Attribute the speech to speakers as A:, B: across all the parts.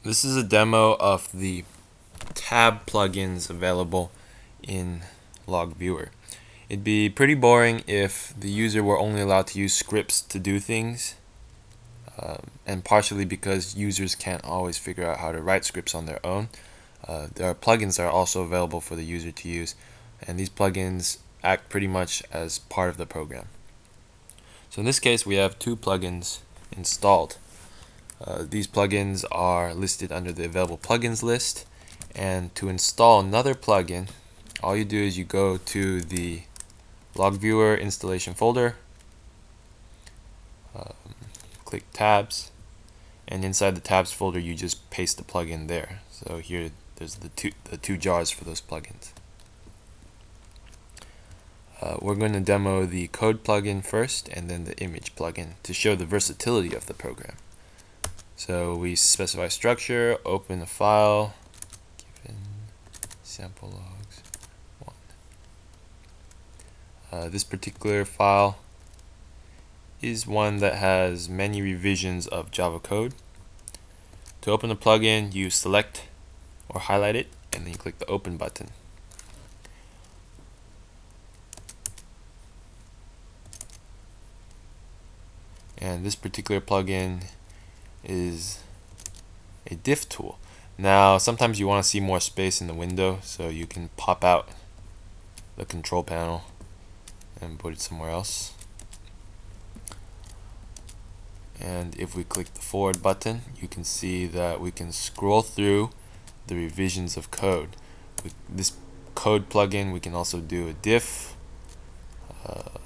A: This is a demo of the tab plugins available in Logviewer. It'd be pretty boring if the user were only allowed to use scripts to do things, and partially because users can't always figure out how to write scripts on their own. There are plugins that are also available for the user to use, and these plugins act pretty much as part of the program. So in this case, we have two plugins installed. These plugins are listed under the available plugins list, and to install another plugin, all you do is you go to the Logviewer installation folder, click tabs, and inside the tabs folder you just paste the plugin there. So here there's the two jars for those plugins. We're going to demo the code plugin first and then the image plugin to show the versatility of the program. So we specify structure, open a file, given sample logs 1. This particular file is one that has many revisions of Java code. To open the plugin, you select or highlight it, and then you click the open button. And this particular plugin is a diff tool. Now sometimes you want to see more space in the window, so you can pop out the control panel and put it somewhere else. And if we click the forward button, you can see that we can scroll through the revisions of code. With this code plugin, we can also do a diff,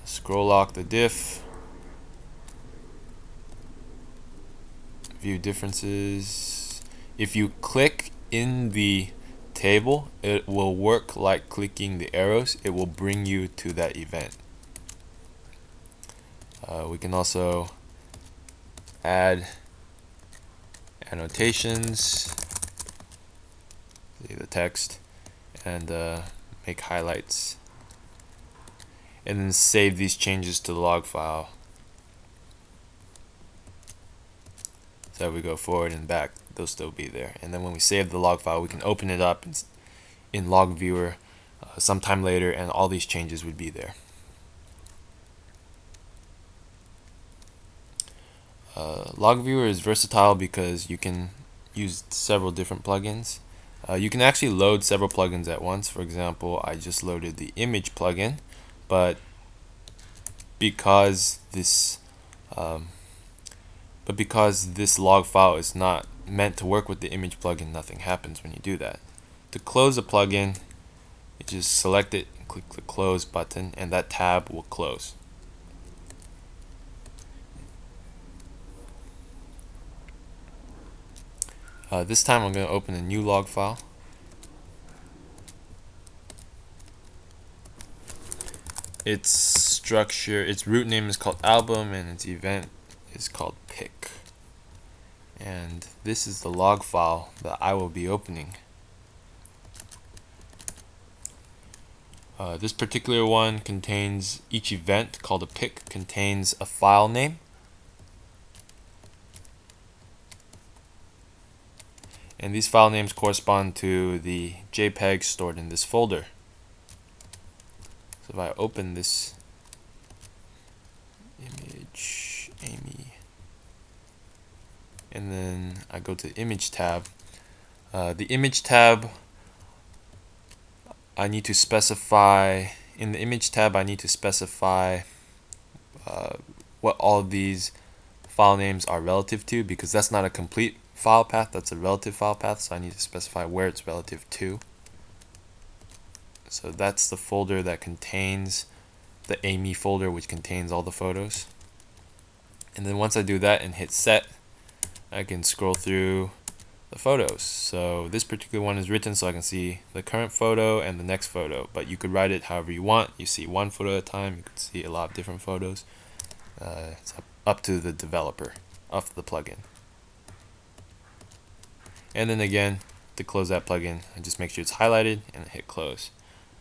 A: scroll lock the diff, view differences. If you click in the table, it will work like clicking the arrows. It will bring you to that event. We can also add annotations, the text, and make highlights, and then save these changes to the log file. So we go forward and back, they'll still be there. And then when we save the log file, we can open it up in Logviewer sometime later, and all these changes would be there. Logviewer is versatile because you can use several different plugins. You can actually load several plugins at once. For example, I just loaded the image plugin, but because this log file is not meant to work with the image plugin, nothing happens when you do that. To close a plugin, you just select it and click the close button, and that tab will close. This time I'm going to open a new log file. Its structure, its root name is called album, and its event is called pick. And this is the log file that I will be opening. This particular one contains, each event called a pick contains a file name. And these file names correspond to the JPEG stored in this folder. So if I open this image, Amy, and then I go to the image tab, the image tab, I need to specify, in the image tab I need to specify what all these file names are relative to, because that's not a complete file path, that's a relative file path, so I need to specify where it's relative to. So that's the folder that contains the Amy folder, which contains all the photos. And then once I do that and hit set, I can scroll through the photos. So this particular one is written so I can see the current photo and the next photo, but you could write it however you want. You see one photo at a time, you could see a lot of different photos. It's up to the developer of the plugin. And then again, to close that plugin, I just make sure it's highlighted and hit close.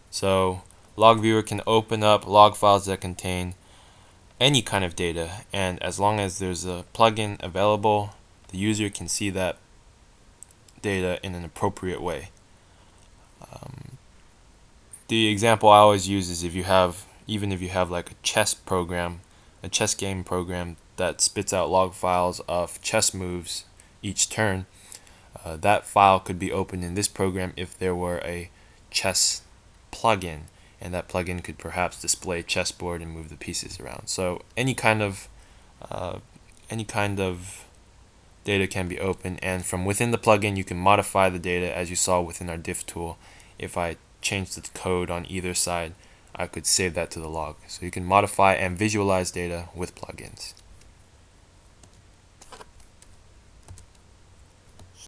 A: So Logviewer can open up log files that contain any kind of data, and as long as there's a plugin available, the user can see that data in an appropriate way. The example I always use is even if you have like a chess program, a chess game program that spits out log files of chess moves each turn, that file could be opened in this program if there were a chess plugin, and that plugin could perhaps display chessboard and move the pieces around. So any kind of data can be opened, and from within the plugin you can modify the data, as you saw within our diff tool. If I change the code on either side, I could save that to the log. So you can modify and visualize data with plugins.